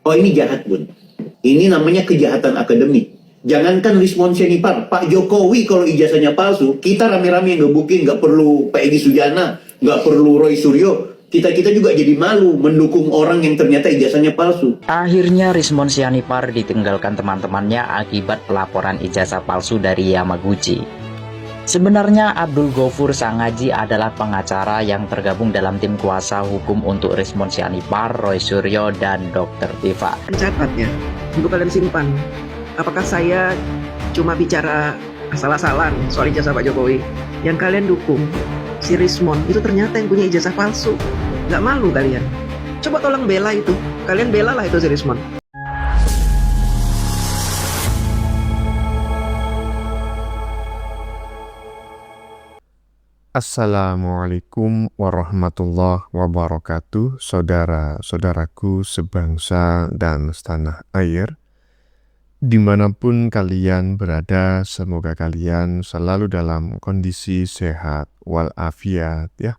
Oh ini jahat Bun. Ini namanya kejahatan akademik. Jangankan Rismon Sianipar, Pak Jokowi kalau ijazahnya palsu, kita rame-rame yang gebukin, nggak perlu Pak Edi Sujana, nggak perlu Roy Suryo. Kita juga jadi malu mendukung orang yang ternyata ijazahnya palsu. Akhirnya Rismon Sianipar ditinggalkan teman-temannya akibat pelaporan ijazah palsu dari Yamaguchi. Sebenarnya Abdul Gofur Sangaji adalah pengacara yang tergabung dalam tim kuasa hukum untuk Rismon Sianipar, Roy Suryo, dan Dr. Tifa. Catatnya, untuk kalian simpan. Apakah saya cuma bicara asal-asalan soal ijazah Pak Jokowi? Yang kalian dukung si Rismon itu ternyata yang punya ijazah palsu. Nggak malu kalian? Coba tolong bela itu. Kalian bela lah itu si Rismon. Assalamualaikum warahmatullahi wabarakatuh, saudara-saudaraku sebangsa dan setanah air. Dimanapun kalian berada, semoga kalian selalu dalam kondisi sehat walafiat ya.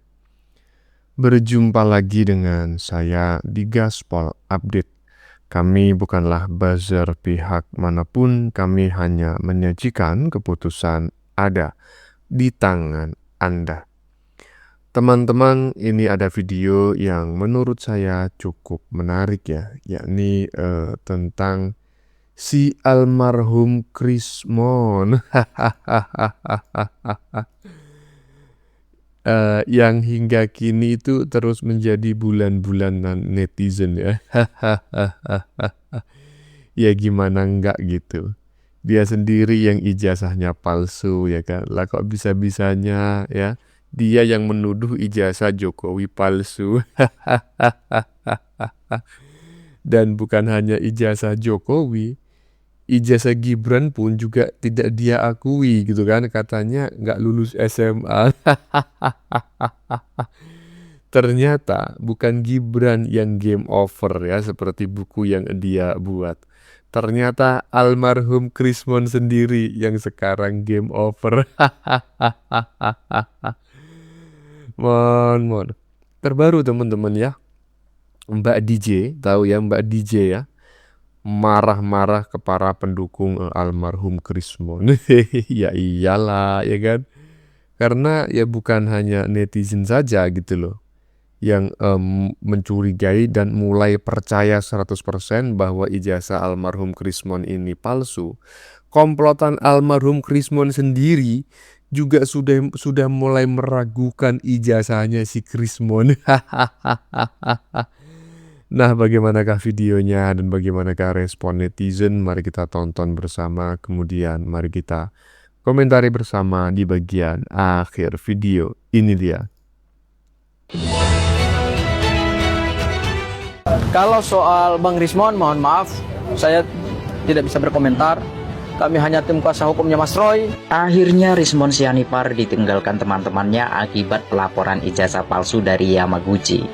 Berjumpa lagi dengan saya di Gaspol Update. Kami bukanlah buzzer pihak manapun, kami hanya menyajikan keputusan ada di tangan Anda. Teman-teman, ini ada video yang menurut saya cukup menarik ya, yakni tentang si almarhum Krismon yang hingga kini itu terus menjadi bulan-bulanan netizen ya. Ya gimana enggak gitu. Dia sendiri yang ijazahnya palsu ya kan. Lah kok bisa-bisanya ya dia yang menuduh ijazah Jokowi palsu. Dan bukan hanya ijazah Jokowi, ijazah Gibran pun juga tidak dia akui gitu kan. Katanya nggak lulus SMA. Ternyata bukan Gibran yang game over ya seperti buku yang dia buat. Ternyata almarhum Krismon sendiri yang sekarang game over. Mon. Terbaru teman-teman ya. Mbak DJ, tahu ya Mbak DJ ya. Marah-marah ke para pendukung almarhum Krismon. Ya iyalah ya kan. Karena ya bukan hanya netizen saja gitu loh yang mencurigai dan mulai percaya 100% bahwa ijazah almarhum Krismon ini palsu. Komplotan almarhum Krismon sendiri juga sudah mulai meragukan ijazahnya si Krismon. Nah, bagaimanakah videonya dan bagaimanakah respon netizen? Mari kita tonton bersama, kemudian mari kita komentari bersama di bagian akhir video. Ini dia. Kalau soal Bang Rismon, mohon maaf, saya tidak bisa berkomentar. Kami hanya tim kuasa hukumnya Mas Roy. Akhirnya Rismon Sianipar ditinggalkan teman-temannya akibat pelaporan ijazah palsu dari Yamaguchi.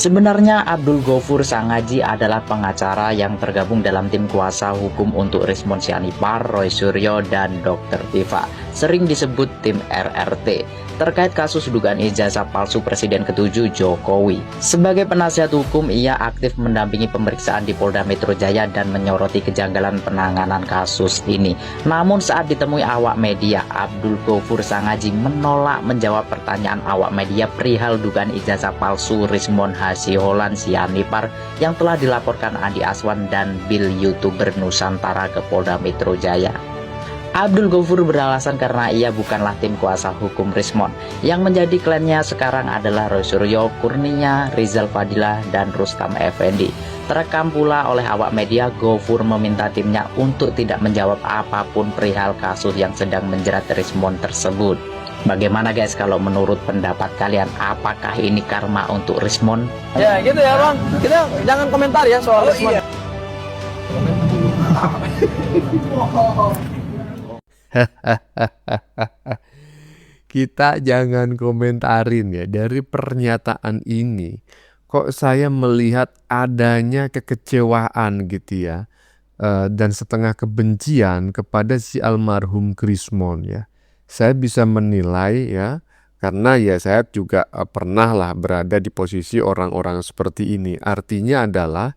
Sebenarnya Abdul Gofur Sangaji adalah pengacara yang tergabung dalam tim kuasa hukum untuk Rismon Sianipar, Roy Suryo, dan Dr. Tifa. Sering disebut tim RRT. Terkait kasus dugaan ijazah palsu Presiden ke-7 Jokowi. Sebagai penasihat hukum, ia aktif mendampingi pemeriksaan di Polda Metro Jaya dan menyoroti kejanggalan penanganan kasus ini. Namun saat ditemui awak media, Abdul Gofur Sangaji menolak menjawab pertanyaan awak media perihal dugaan ijazah palsu Rismon Siholan Sianipar yang telah dilaporkan Andi Aswan dan Bill YouTuber Nusantara ke Polda Metro Jaya. Abdul Gofur beralasan karena ia bukanlah tim kuasa hukum Rismon. Yang menjadi kliennya sekarang adalah Roy Suryo, Kurnia, Rizal Fadila, dan Rustam Effendi. Terekam pula oleh awak media, Gofur meminta timnya untuk tidak menjawab apapun perihal kasus yang sedang menjerat Rismon tersebut. Bagaimana guys kalau menurut pendapat kalian, apakah ini karma untuk Rismon? Ya gitu ya Bang, kita jangan komentar ya soal Rismon. Kita jangan komentarin ya. Dari pernyataan ini kok saya melihat adanya kekecewaan gitu ya, dan setengah kebencian kepada si almarhum Krismon ya. Saya bisa menilai ya, karena ya saya juga pernah lah berada di posisi orang-orang seperti ini. Artinya adalah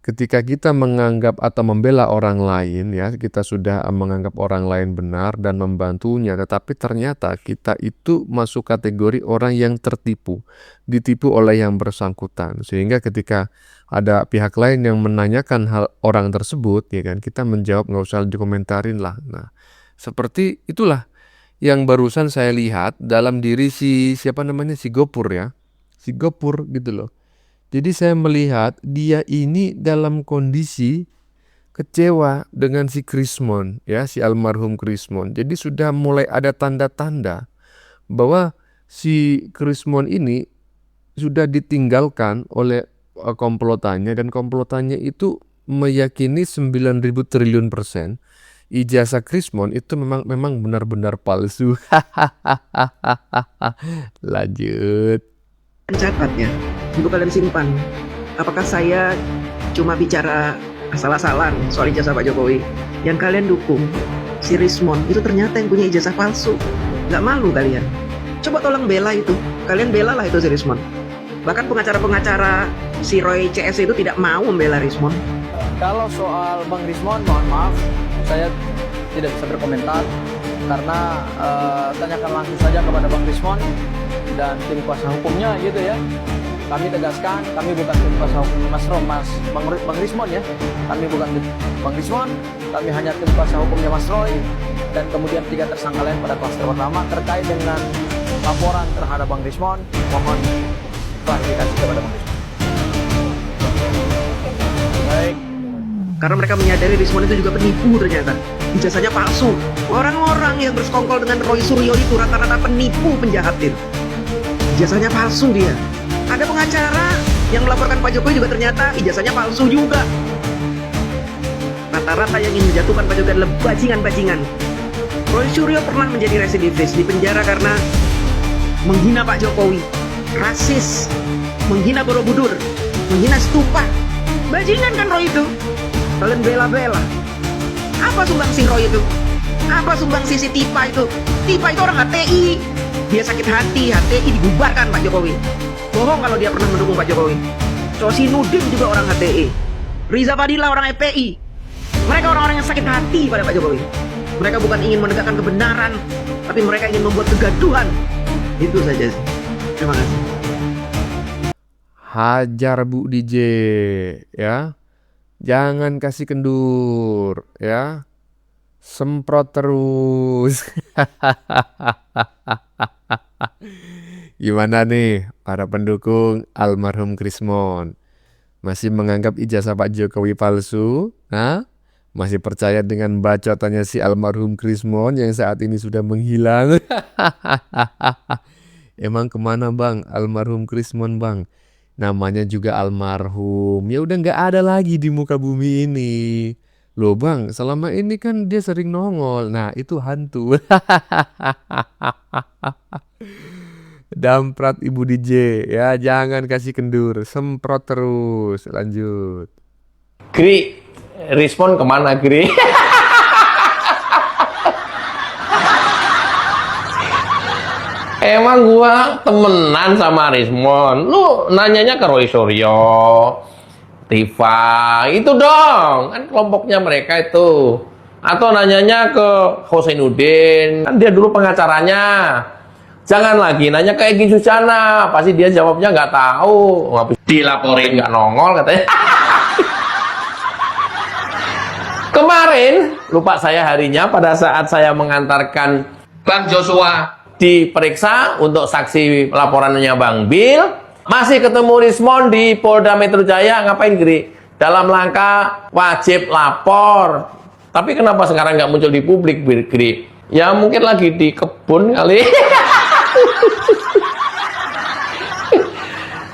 ketika kita menganggap atau membela orang lain ya, kita sudah menganggap orang lain benar dan membantunya, tetapi ternyata kita itu masuk kategori orang yang tertipu, ditipu oleh yang bersangkutan. Sehingga ketika ada pihak lain yang menanyakan hal orang tersebut, ya kan, kita menjawab nggak usah dikomentarin lah. Nah, seperti itulah yang barusan saya lihat dalam diri si Gopur ya, si Gopur gitu loh. Jadi saya melihat dia ini dalam kondisi kecewa dengan si Krismon ya, si almarhum Krismon. Jadi sudah mulai ada tanda-tanda bahwa si Krismon ini sudah ditinggalkan oleh komplotannya, dan komplotannya itu meyakini 9.000 triliun % ijazah Krismon itu memang benar-benar palsu. Lanjut. Catat ya, untuk kalian simpan. Apakah saya cuma bicara asal-asalan soal ijazah Pak Jokowi? Yang kalian dukung si Rismon itu ternyata yang punya ijazah palsu. Nggak malu kalian? Coba tolong bela itu. Kalian bela lah itu si Rismon. Bahkan pengacara-pengacara si Roy CS itu tidak mau membela Rismon. Kalau soal Bang Rismon, mohon maaf, saya tidak bisa berkomentar karena tanyakan langsung saja kepada Bang Rismon dan tim kuasa hukumnya gitu ya. Kami tegaskan, kami bukan tim kuasa hukumnya Bang Rismon ya. Kami bukan Bang Rismon, kami hanya tim kuasa hukumnya Mas Roy dan kemudian 3 tersangka lain pada klaster pertama terkait dengan laporan terhadap Bang Rismon. Mohon klarifikasi kepada Bang Rismon. Baik. Karena mereka menyadari Rismon itu juga penipu ternyata. Ijazahnya palsu. Orang-orang yang bersekongkol dengan Roy Suryo itu rata-rata penipu, penjahat itu. Ijazahnya palsu dia. Ada pengacara yang melaporkan Pak Jokowi juga ternyata ijazahnya palsu juga. Rata-rata yang ingin menjatuhkan Pak Jokowi adalah bajingan-bajingan. Roy Suryo pernah menjadi residivis di penjara karena menghina Pak Jokowi, rasis, menghina Borobudur, menghina stupa. Bajingan kan Roy itu. Kalian bela-bela. Apa sumbangsi Roy itu? Apa sumbangsi si Tipa itu? Tipa itu orang HTI. Dia sakit hati, HTI dibubarkan Pak Jokowi. Bohong kalau dia pernah mendukung Pak Jokowi. Sosi Nudin juga orang HTI. Riza Fadila orang FPI. Mereka orang-orang yang sakit hati pada Pak Jokowi. Mereka bukan ingin menegakkan kebenaran, tapi mereka ingin membuat kegaduhan. Itu saja sih. Terima kasih. Hajar Bu DJ ya. Jangan kasih kendur ya. Semprot terus. Gimana nih para pendukung almarhum Krismon? Masih menganggap ijazah Pak Jokowi palsu? Hah? Masih percaya dengan bacotannya si almarhum Krismon yang saat ini sudah menghilang? Emang kemana bang almarhum Krismon bang? Namanya juga almarhum, ya udah nggak ada lagi di muka bumi ini. Loh bang, selama ini kan dia sering nongol. Nah itu hantu. Damprat Ibu DJ ya, jangan kasih kendur, semprot terus. Lanjut. Gri, respon kemana Gri? Emang gua temenan sama Rismon. Lu nanyanya ke Roy Suryo, Tifa, itu dong. Kan kelompoknya mereka itu. Atau nanyanya ke Hosainuddin. Kan dia dulu pengacaranya. Jangan lagi nanya ke Egy Sujana. Pasti dia jawabnya nggak tahu. Habis dilaporin nggak nongol katanya. Kemarin, lupa saya harinya, pada saat saya mengantarkan Bang Joshua diperiksa untuk saksi laporannya Bang Bill, masih ketemu Rismon di Polda Metro Jaya. Ngapain Gri? Dalam langkah wajib lapor. Tapi kenapa sekarang nggak muncul di publik Gri? Ya mungkin lagi di kebun kali.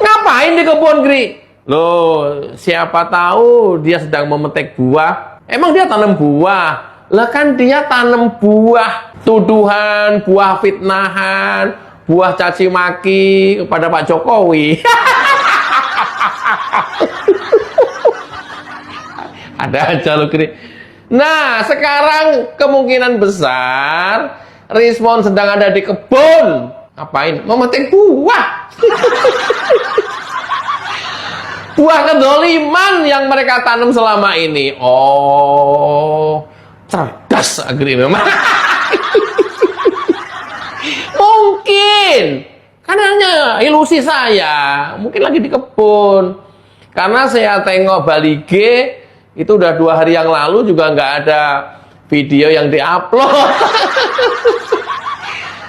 Ngapain di kebun Gri? Loh, siapa tahu dia sedang memetik buah. Emang dia tanam buah? Lah kan dia tanam buah tuduhan, buah fitnahan, buah caci maki kepada Pak Jokowi. Ada aja lo Gri. Nah, sekarang kemungkinan besar Rismon sedang ada di kebun. Ngapain? Memetik buah. Buah kedoliman yang mereka tanam selama ini. Oh, cerdas Agri memang. Mungkin, kan hanya ilusi saya. Mungkin lagi di kebun. Karena saya tengok Bali G, itu udah 2 hari yang lalu juga nggak ada video yang diupload.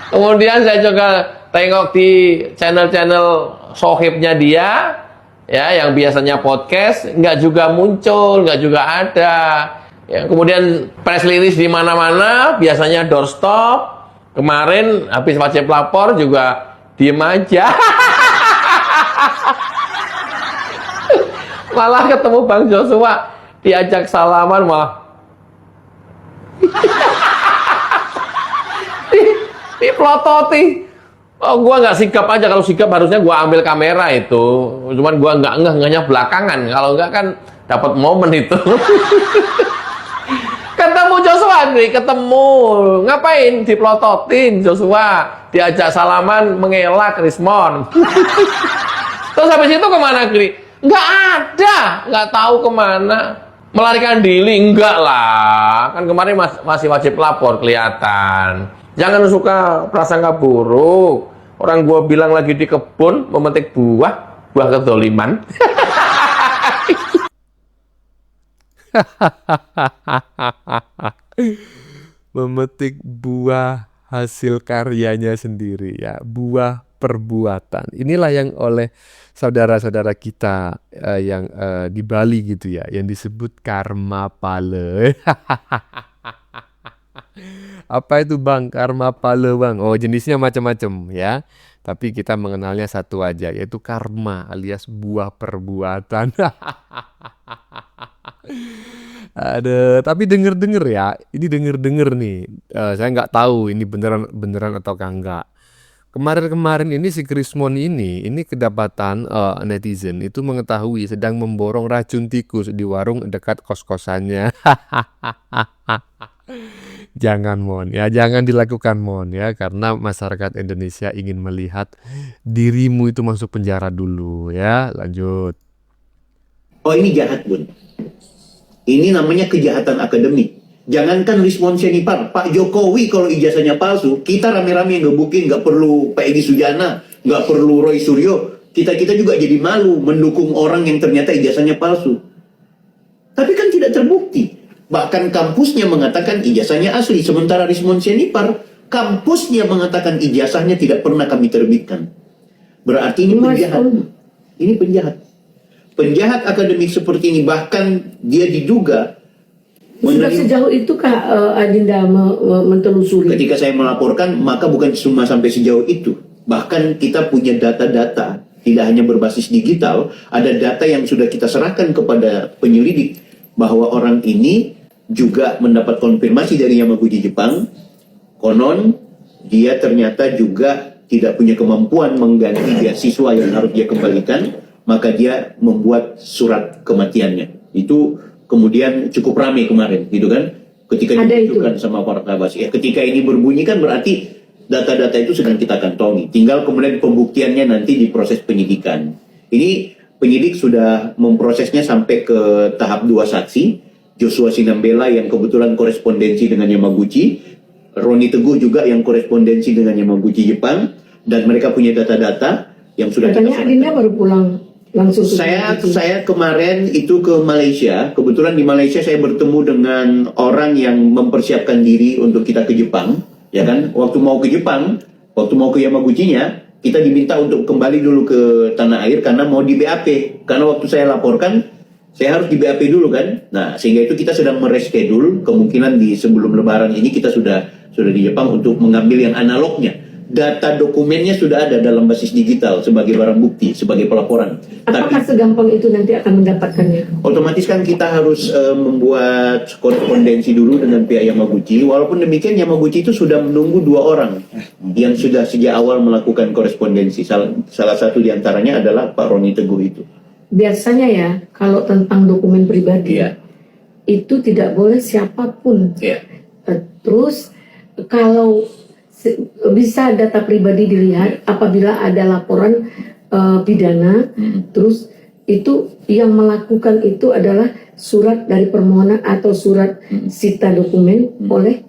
Kemudian saya juga tengok di channel-channel sohibnya dia, ya, yang biasanya podcast, nggak juga muncul, nggak juga ada. Ya, kemudian press release di mana-mana, biasanya doorstop. Kemarin habis wajib lapor juga diem aja. Malah ketemu Bang Joshua, diajak salaman malah dipelototi. Oh, gua nggak sikap aja. Kalau sikap harusnya gua ambil kamera itu. Cuman gua nggak ngehnya belakangan. Kalau nggak kan dapat momen itu. Ketemu Joshua, Andri, ketemu. Ngapain dipelototin Joshua? Diajak salaman, mengelak Rismon. Terus habis itu kemana, Gri? Nggak ada, nggak tahu kemana. Melarikan diri, enggak lah. Kan kemarin masih wajib lapor, kelihatan. Jangan suka prasangka buruk. Orang gua bilang lagi di kebun, memetik buah kedoliman. Memetik buah hasil karyanya sendiri ya, buah perbuatan. Inilah yang oleh saudara-saudara kita yang di Bali gitu ya, yang disebut karma pale. Apa itu Bang, karma pale Bang? Oh, jenisnya macam-macam ya. Tapi kita mengenalnya satu aja, yaitu karma alias buah perbuatan. Ada, tapi denger-denger ya, ini denger-denger nih. Saya nggak tahu ini beneran atau enggak. Kemarin-kemarin ini si Krismon ini kedapatan netizen itu mengetahui sedang memborong racun tikus di warung dekat kos-kosannya. Jangan Mon ya, jangan dilakukan Mon ya, karena masyarakat Indonesia ingin melihat dirimu itu masuk penjara dulu ya. Lanjut. Oh, ini jahat, Bun. Ini namanya kejahatan akademik. Jangankan Rismon Sianipar, Pak Jokowi kalau ijazahnya palsu, kita rame-rame yang ngebukin, nggak perlu Pak Egy Sujana, nggak perlu Roy Suryo. Kita juga jadi malu mendukung orang yang ternyata ijazahnya palsu. Tapi kan tidak terbukti. Bahkan kampusnya mengatakan ijazahnya asli. Sementara Rismon Sianipar, kampusnya mengatakan ijazahnya tidak pernah kami terbitkan. Berarti ini penjahat. Ini penjahat. Penjahat akademik seperti ini, bahkan dia diduga sudah sejauh itu Kak Adinda mentelusuri. Ketika saya melaporkan, maka bukan cuma sampai sejauh itu. Bahkan kita punya data-data, tidak hanya berbasis digital, ada data yang sudah kita serahkan kepada penyelidik, bahwa orang ini juga mendapat konfirmasi dari Yamaguchi Jepang, konon dia ternyata juga tidak punya kemampuan mengganti beasiswa yang harus dia kembalikan, maka dia membuat surat kematiannya. Itu kemudian cukup ramai kemarin, gitu kan? Ketika ditunjukkan sama para kabar. Ya, ketika ini berbunyi kan berarti data-data itu sedang kita kantongi. Tinggal kemudian pembuktiannya nanti di proses penyidikan. Ini penyidik sudah memprosesnya sampai ke tahap 2 saksi. Joshua Sinambela yang kebetulan korespondensi dengan Yamaguchi, Roni Teguh juga yang korespondensi dengan Yamaguchi Jepang, dan mereka punya data-data yang sudah katanya Adinda baru pulang langsung. Saya kemarin itu ke Malaysia. Kebetulan di Malaysia saya bertemu dengan orang yang mempersiapkan diri untuk kita ke Jepang, ya kan? Waktu mau ke Jepang, waktu mau ke Yamaguchi-nya, kita diminta untuk kembali dulu ke tanah air karena mau di BAP. Karena waktu saya laporkan, saya harus di BAP dulu kan. Nah, sehingga itu kita sedang mereschedule, kemungkinan di sebelum lebaran ini kita sudah di Jepang untuk mengambil yang analognya. Data dokumennya sudah ada dalam basis digital sebagai barang bukti, sebagai pelaporan. Apakah segampang itu nanti akan mendapatkannya? Otomatis kan kita harus membuat korespondensi dulu dengan pihak Yamaguchi. Walaupun demikian Yamaguchi itu sudah menunggu 2 orang yang sudah sejak awal melakukan korespondensi. Salah satu diantaranya adalah Pak Roni Teguh itu. Biasanya ya, kalau tentang dokumen pribadi, itu tidak boleh siapapun. Terus kalau bisa data pribadi dilihat apabila ada laporan pidana, terus itu yang melakukan itu adalah surat dari permohonan atau surat sita dokumen oleh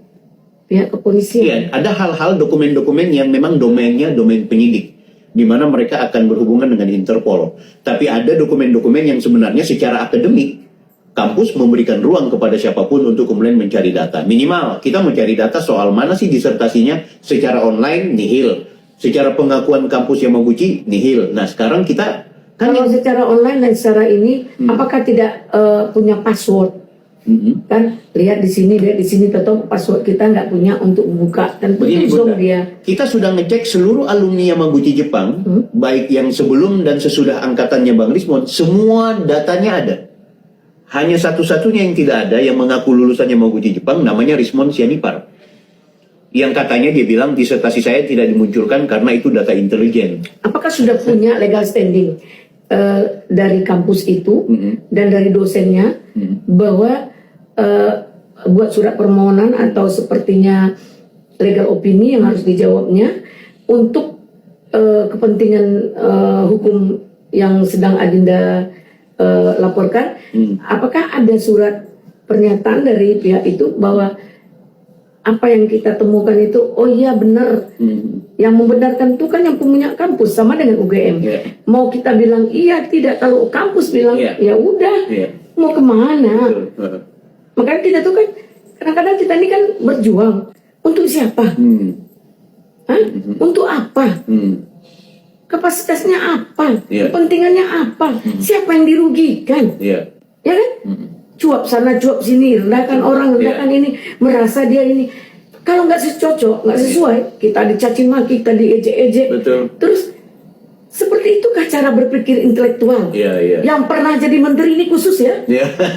pihak kepolisian. Iya, ada hal-hal dokumen-dokumen yang memang domainnya domain penyidik, di mana mereka akan berhubungan dengan Interpol. Tapi ada dokumen-dokumen yang sebenarnya secara akademik kampus memberikan ruang kepada siapapun untuk kemudian mencari data. Minimal kita mencari data soal mana sih disertasinya secara online, nihil. Secara pengakuan kampus Yamaguchi, nihil. Nah sekarang kita kan Kalau secara online dan secara ini, apakah tidak punya password? Kan lihat di sini, tetap password kita nggak punya untuk buka dan begini putus Bunda, dong dia. kita sudah ngecek seluruh alumni Yamaguchi Jepang, baik yang sebelum dan sesudah angkatannya Bang Rismon, semua datanya ada. Hanya satu-satunya yang tidak ada yang mengaku lulusan Yamaguchi Jepang, namanya Rismon Sianipar. Yang katanya dia bilang disertasi saya tidak dimunculkan karena itu data intelijen. Apakah sudah punya legal standing dari kampus itu dan dari dosennya bahwa buat surat permohonan atau sepertinya legal opini yang harus dijawabnya untuk kepentingan hukum yang sedang Adinda laporkan, apakah ada surat pernyataan dari pihak itu bahwa apa yang kita temukan itu, oh iya benar, yang membenarkan itu kan yang punya kampus sama dengan UGM. Mau kita bilang iya tidak, kalau kampus bilang ya udah, mau kemana? Makanya kita tuh kan kadang-kadang kita ini kan berjuang untuk siapa? Hah? Untuk apa? Kapasitasnya apa? Kepentingannya apa? Siapa yang dirugikan? Ya kan? Cuap sana, cuap sini, rendahkan orang, rendahkan ini, merasa dia ini. Kalau nggak cocok, nggak sesuai, kita dicaci maki, kita diejek-ejek. Terus seperti itukah cara berpikir intelektual? Yang pernah jadi menteri ini khusus ya?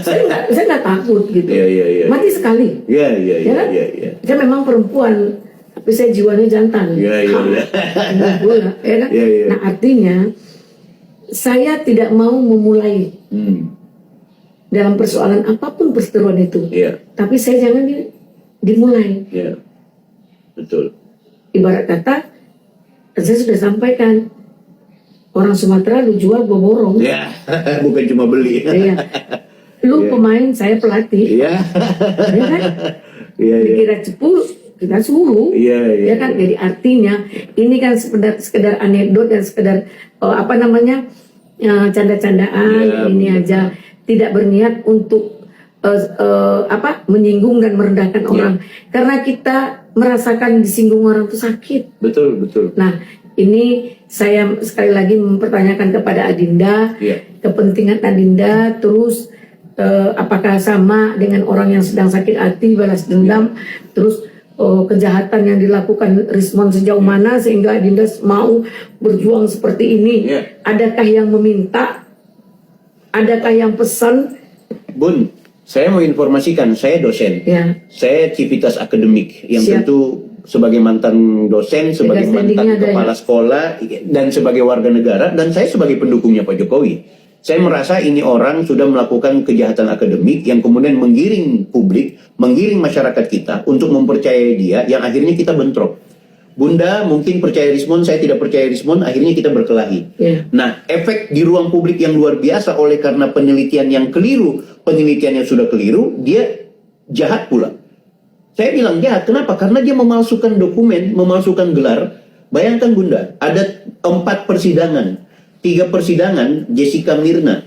Saya nggak takut gitu. Mati sekali. Ya kan? Saya memang perempuan, tapi saya jiwanya jantan. Bola, ya kan? Nah artinya saya tidak mau memulai dalam persoalan apapun perseteruan itu, tapi saya jangan dimulai. Betul. Ibarat kata, saya sudah sampaikan, orang Sumatera lu jual gua borong. Bukan cuma beli. Lu pemain, saya pelatih. Ya kan? Dikira cepu, kita suruh. Ya kan? Jadi artinya ini kan sekedar anekdot dan sekedar canda-candaan. Ini aja, tidak berniat untuk menyinggung dan merendahkan orang. Karena kita merasakan disinggung orang itu sakit. Betul. Nah, ini saya sekali lagi mempertanyakan kepada Adinda, kepentingan Adinda, terus apakah sama dengan orang yang sedang sakit hati, balas dendam, terus kejahatan yang dilakukan Rismon sejauh mana sehingga Adinda mau berjuang seperti ini? Adakah yang meminta? Adakah yang pesan? Bun, saya mau informasikan, saya dosen. Saya civitas akademik yang tentu sebagai mantan dosen, sebagai mantan kepala sekolah, dan sebagai warga negara, dan saya sebagai pendukungnya Pak Jokowi. Saya merasa ini orang sudah melakukan kejahatan akademik yang kemudian menggiring publik, menggiring masyarakat kita untuk mempercayai dia, yang akhirnya kita bentrok. Bunda mungkin percaya Rismon, saya tidak percaya Rismon, akhirnya kita berkelahi. Nah, efek di ruang publik yang luar biasa oleh karena penelitian yang keliru, penelitian yang sudah keliru, dia jahat pula. Saya bilang jahat, kenapa? Karena dia memalsukan dokumen, memalsukan gelar. Bayangkan Bunda, ada 4 persidangan. 3 persidangan Jessica Mirna,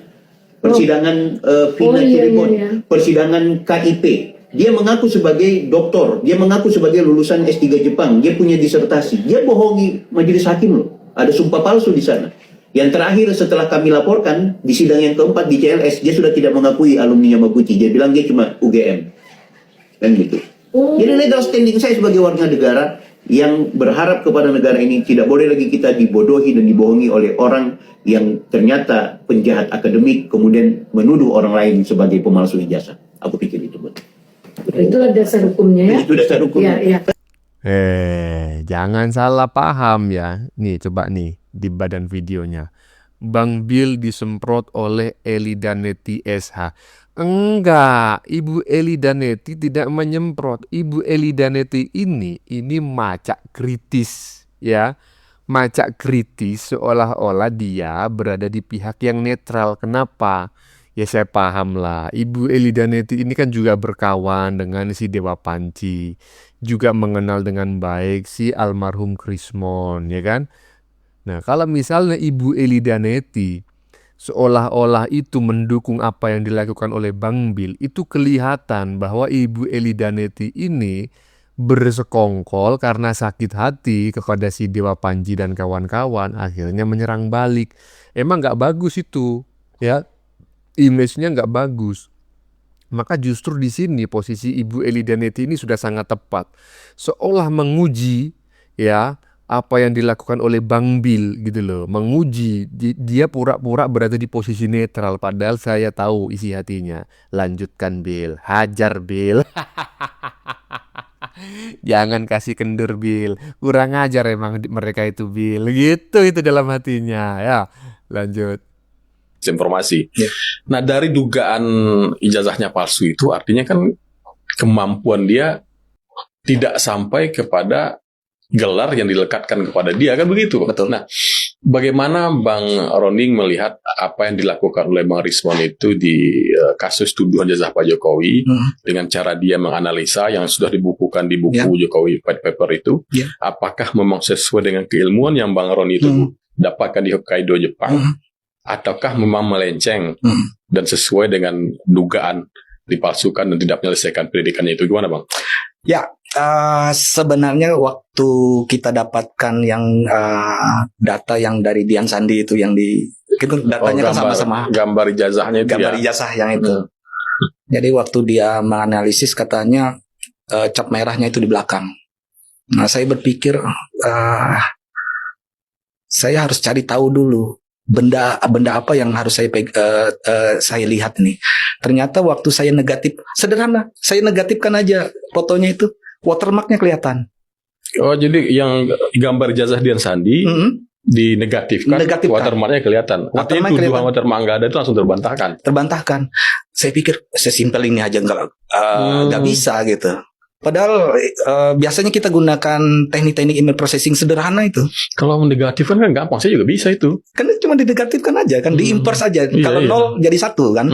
persidangan Vina Cirebon, persidangan KIP. Dia mengaku sebagai doktor, dia mengaku sebagai lulusan S3 Jepang, dia punya disertasi. Dia bohongi majelis hakim loh. Ada sumpah palsu di sana. Yang terakhir setelah kami laporkan di sidang yang keempat di CLS, dia sudah tidak mengakui alumni Yamaguchi. Dia bilang dia cuma UGM. Dan gitu. Jadi legal standing saya sebagai warga negara yang berharap kepada negara ini tidak boleh lagi kita dibodohi dan dibohongi oleh orang yang ternyata penjahat akademik kemudian menuduh orang lain sebagai pemalsu ijazah. Aku pikir itu betul. Itulah dasar hukumnya ya. Itu dasar hukumnya. Jangan salah paham ya. Nih coba nih di badan videonya. Bang Bill disemprot oleh Eli Daneti SH. Enggak, Ibu Eli Daneti tidak menyemprot. Ibu Eli Daneti ini macak kritis ya. macak kritis seolah-olah dia berada di pihak yang netral. Kenapa? Ya saya paham lah, Ibu Elida Neti ini kan juga berkawan dengan si Dewa Panci, juga mengenal dengan baik si almarhum Krismon, ya kan? Nah, kalau misalnya Ibu Elida Neti seolah-olah itu mendukung apa yang dilakukan oleh Bang Bil, itu kelihatan bahwa Ibu Elida Neti ini bersekongkol karena sakit hati kepada si Dewa Panji dan kawan-kawan, akhirnya menyerang balik. Emang nggak bagus itu, ya, image-nya nggak bagus. Maka justru di sini posisi Ibu Elida Neti ini sudah sangat tepat, seolah menguji ya apa yang dilakukan oleh Bang Bil gitu loh, menguji. Dia pura-pura berada di posisi netral, padahal saya tahu isi hatinya. Lanjutkan Bil, hajar Bil. Jangan kasih kendur Bil, kurang ajar emang mereka itu Bil, gitu itu dalam hatinya ya. Lanjut. Informasi. Nah, dari dugaan ijazahnya palsu itu artinya kan kemampuan dia tidak sampai kepada gelar yang dilekatkan kepada dia, kan begitu? Betul. Nah, bagaimana Bang Roning melihat apa yang dilakukan oleh Bang Rismon itu di kasus tuduhan jazah Pak Jokowi dengan cara dia menganalisa yang sudah dibukukan di buku Jokowi White Paper itu, apakah memang sesuai dengan keilmuan yang Bang Roni itu dapatkan di Hokkaido, Jepang, ataukah memang melenceng dan sesuai dengan dugaan dipalsukan dan tidak menyelesaikan pendidikannya itu? Gimana Bang? Ya, sebenarnya waktu kita dapatkan yang data yang dari Dian Sandi itu yang datanya kan sama-sama. Gambar ijazahnya itu gambar ijazah yang itu. Jadi waktu dia menganalisis katanya cap merahnya itu di belakang. Nah, saya berpikir saya harus cari tahu dulu benda apa yang harus saya lihat nih. Ternyata waktu saya negatif, sederhana, saya negatifkan aja fotonya itu, watermarknya kelihatan. Oh, jadi yang gambar ijazah Dian Sandi dinegatifkan, watermarknya kelihatan. Artinya tuduhan watermark nggak ada itu langsung terbantahkan. Saya pikir sesimpel ini aja nggak bisa gitu. Padahal biasanya kita gunakan teknik-teknik email processing sederhana itu. Kalau menegatifkan kan gampang, saya juga bisa itu. Kan cuma dinegatifkan aja, kan diinverse aja. Kalau 0 jadi 1 kan.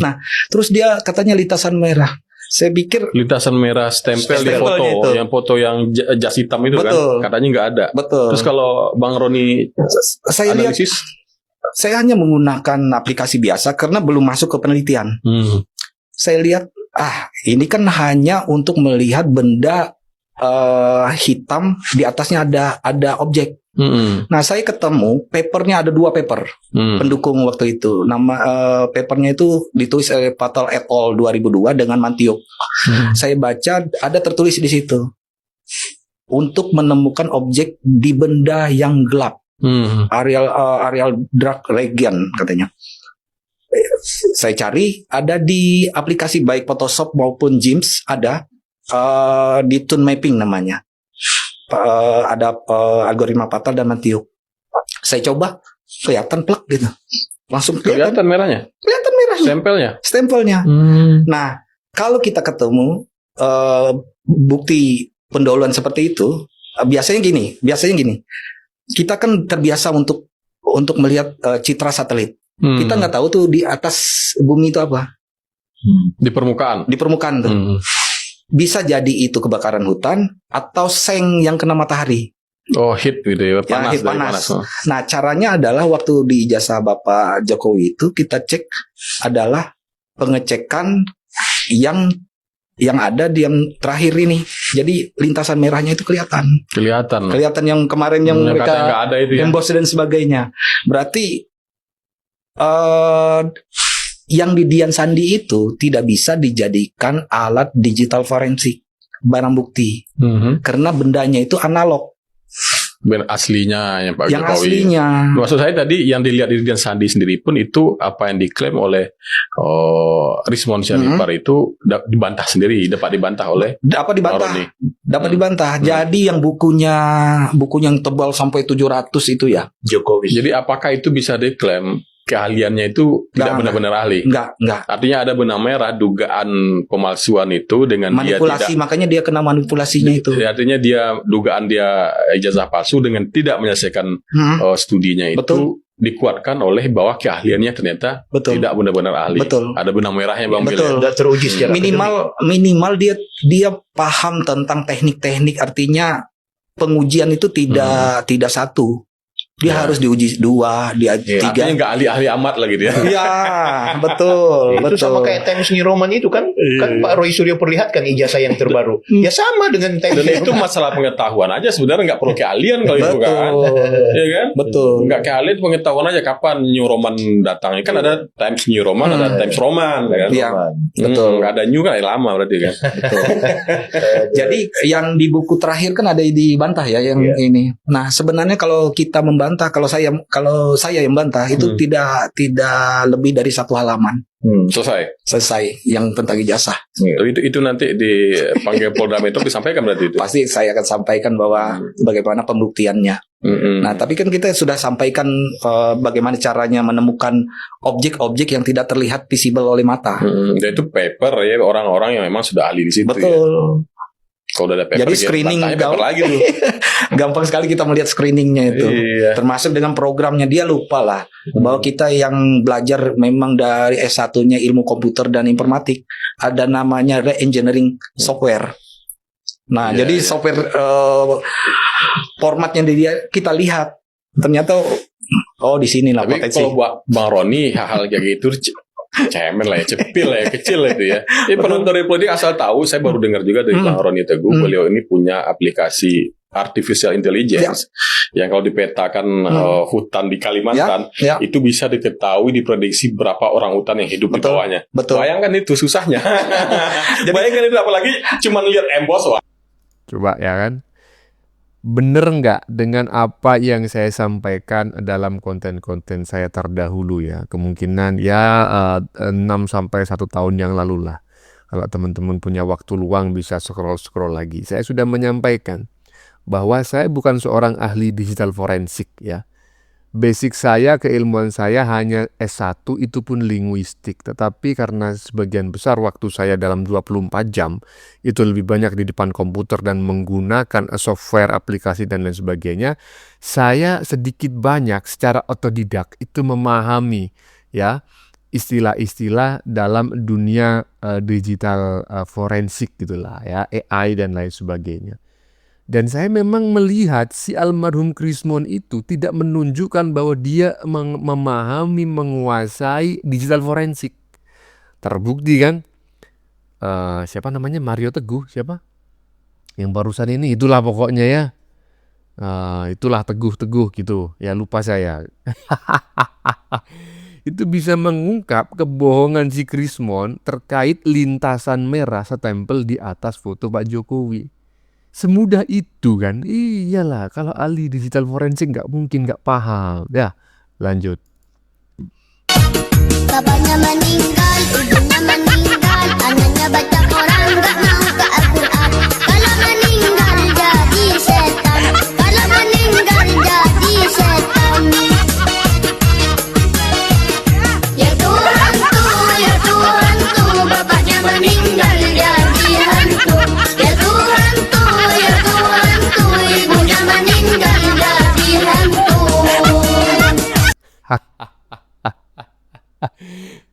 Nah, terus dia katanya lintasan merah. Saya pikir lintasan merah stempel di foto, itu. Yang foto yang jas hitam itu kan, katanya nggak ada. Betul. Terus kalau Bang Roni saya analisis, saya hanya menggunakan aplikasi biasa karena belum masuk ke penelitian. Saya lihat, ini kan hanya untuk melihat benda hitam di atasnya ada objek. Nah, saya ketemu papernya, ada 2 paper pendukung waktu itu. Nama papernya itu ditulis oleh Patel et al. 2002 dengan Mantiuk. Saya baca ada tertulis di situ untuk menemukan objek di benda yang gelap, areal dark region katanya. Saya cari, ada di aplikasi baik Photoshop maupun GIMP, ada di tone mapping namanya. Ada algoritma Patel dan Mantiuk. Saya coba, kelihatan plek gitu. Langsung kelihatan merahnya. Kelihatan merahnya. Stempelnya. Nah, kalau kita ketemu bukti pendahuluan seperti itu, biasanya gini. Kita kan terbiasa untuk melihat citra satelit. Kita nggak tahu tuh di atas bumi itu apa. Di permukaan tuh. Bisa jadi itu kebakaran hutan atau seng yang kena matahari. Oh, heat gitu ya, panas. Nah, caranya adalah waktu di ijazah Bapak Jokowi itu kita cek adalah pengecekan yang ada di yang terakhir ini. Jadi lintasan merahnya itu kelihatan. Kelihatan yang kemarin yang mereka ada itu emboss dan sebagainya. Berarti yang di Dian Sandi itu tidak bisa dijadikan alat digital forensik, barang bukti, karena bendanya itu analog. Aslinya yang Pak yang Jokowi. Aslinya. Maksud saya tadi yang dilihat di Dian Sandi sendiri pun itu apa yang diklaim oleh Rismon Sianipar itu dibantah sendiri, dapat dibantah oleh dapat dibantah. Jadi yang bukunya yang tebal sampai 700 itu ya Jokowi. Jadi apakah itu bisa diklaim keahliannya itu tidak Nggak. benar-benar ahli. Enggak. Artinya ada benang merah dugaan pemalsuan itu dengan dia Manipulasi, tidak. makanya dia kena manipulasinya itu. Artinya dia dugaan dia ijazah palsu dengan tidak menyelesaikan studinya itu Betul. dikuatkan oleh bahwa keahliannya ternyata Betul. tidak benar-benar ahli. Betul. Ada benang merahnya Bang Bill. Betul. Tidak teruji secara Minimal dia paham tentang teknik-teknik, artinya pengujian itu tidak satu. Dia Ya. harus diuji 2, dia Artinya 3. nggak ahli-ahli amat lah gitu ya. Iya, betul, Itu betul. sama kayak Times New Roman itu kan Pak Roy Suryo perlihatkan ijazah yang terbaru. Ya sama dengan Times Dan New itu Roman. masalah pengetahuan aja sebenarnya, nggak perlu keahlian kalau itu kan. Iya kan? Betul. Nggak keahlian, pengetahuan aja kapan New Roman datangnya. Kan ada Times New Roman, ada Times Roman kan. Iya, betul. Nggak ada New kan lama berarti kan. Jadi yang di buku terakhir kan ada dibantah ya yang ini. Nah, sebenarnya kalau kita membantah, kalau saya yang bantah itu tidak lebih dari 1 halaman selesai yang tentang ijazah. Itu nanti dipanggil Polda Metro disampaikan berarti itu. Pasti saya akan sampaikan bahwa bagaimana pembuktiannya. Nah, tapi kan kita sudah sampaikan bagaimana caranya menemukan objek-objek yang tidak terlihat visible oleh mata. Dan itu paper ya, orang-orang yang memang sudah ahli di situ. Betul. Ya. Kalau udah ada paper, Jadi ya, screening bantahnya paper lagi tuh. gampang sekali kita melihat screeningnya itu. Iya. Termasuk dengan programnya, dia lupa lah bahwa kita yang belajar memang dari S1-nya ilmu komputer dan informatik ada namanya re-engineering software. Nah, Iya, jadi software formatnya dia kita lihat ternyata di sini lah Tapi potensi. kalau buat Bang Roni hal-hal kayak gitu cemen lah ya, cepil lah ya, kecil lah itu ya. Ini penonton Republik asal tahu, saya baru dengar juga dari Bang Roni Teguh, beliau ini punya aplikasi artificial intelligence yang kalau dipetakan hutan di Kalimantan itu bisa diketahui, diprediksi berapa orang hutan yang hidup di bawahnya. Betul. Bayangkan itu susahnya. Bayangkan itu apalagi cuma lihat emboss. Coba ya kan. Bener nggak dengan apa yang saya sampaikan dalam konten-konten saya terdahulu ya? Kemungkinan ya 6 sampai 1 tahun yang lalu lah. Kalau teman-teman punya waktu luang bisa scroll-scroll lagi. Saya sudah menyampaikan bahwa saya bukan seorang ahli digital forensik ya. Basic saya, keilmuan saya hanya S1, itu pun linguistik. Tetapi karena sebagian besar waktu saya dalam 24 jam, itu lebih banyak di depan komputer dan menggunakan software, aplikasi, dan lain sebagainya, saya sedikit banyak secara otodidak itu memahami ya istilah-istilah dalam dunia digital forensik gitulah ya, AI dan lain sebagainya. Dan saya memang melihat si almarhum Krismon itu tidak menunjukkan bahwa dia memahami, menguasai digital forensik. Terbukti kan? Siapa namanya? Mario Teguh, siapa? Yang barusan ini, itulah pokoknya ya. Itulah Teguh gitu. Ya lupa saya. Itu bisa mengungkap kebohongan si Krismon terkait lintasan merah setempel di atas foto Pak Jokowi. Semudah itu kan? Iyalah, kalau ahli digital forensik nggak mungkin nggak paham. Ya, lanjut. Bapaknya meninggal, ibunya meninggal, anaknya baca Quran, nggak mau ke Al-Quran. Kalau meninggal jadi setan, kalau meninggal jadi setan. Ya Tuhan tuh, bapaknya meninggal jadi hantu. Ya Tuhan tuh, ibunya meninggal jadi hantu.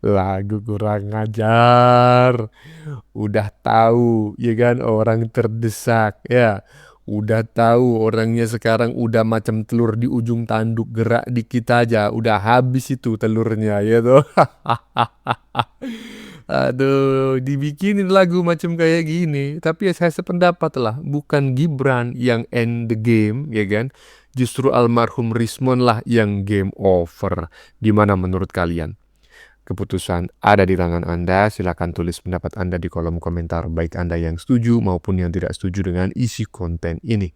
Lagu kurang ajar. Udah tahu ya kan orang terdesak ya. Udah tahu orangnya sekarang udah macam telur di ujung tanduk, gerak dikit aja udah habis itu telurnya ya toh. Aduh, dibikinin lagu macam kayak gini. Tapi ya saya sependapat lah, bukan Gibran yang end the game ya kan. Justru almarhum Rismon lah yang game over. Gimana menurut kalian? Keputusan ada di tangan Anda. Silakan tulis pendapat Anda di kolom komentar, baik Anda yang setuju maupun yang tidak setuju dengan isi konten ini.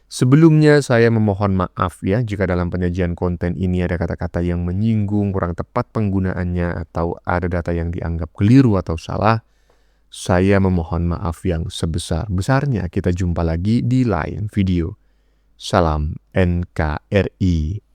Sebelumnya saya memohon maaf ya jika dalam penyajian konten ini ada kata-kata yang menyinggung, kurang tepat penggunaannya, atau ada data yang dianggap keliru atau salah. Saya memohon maaf yang sebesar-besarnya. Kita jumpa lagi di lain video. Salam NKRI.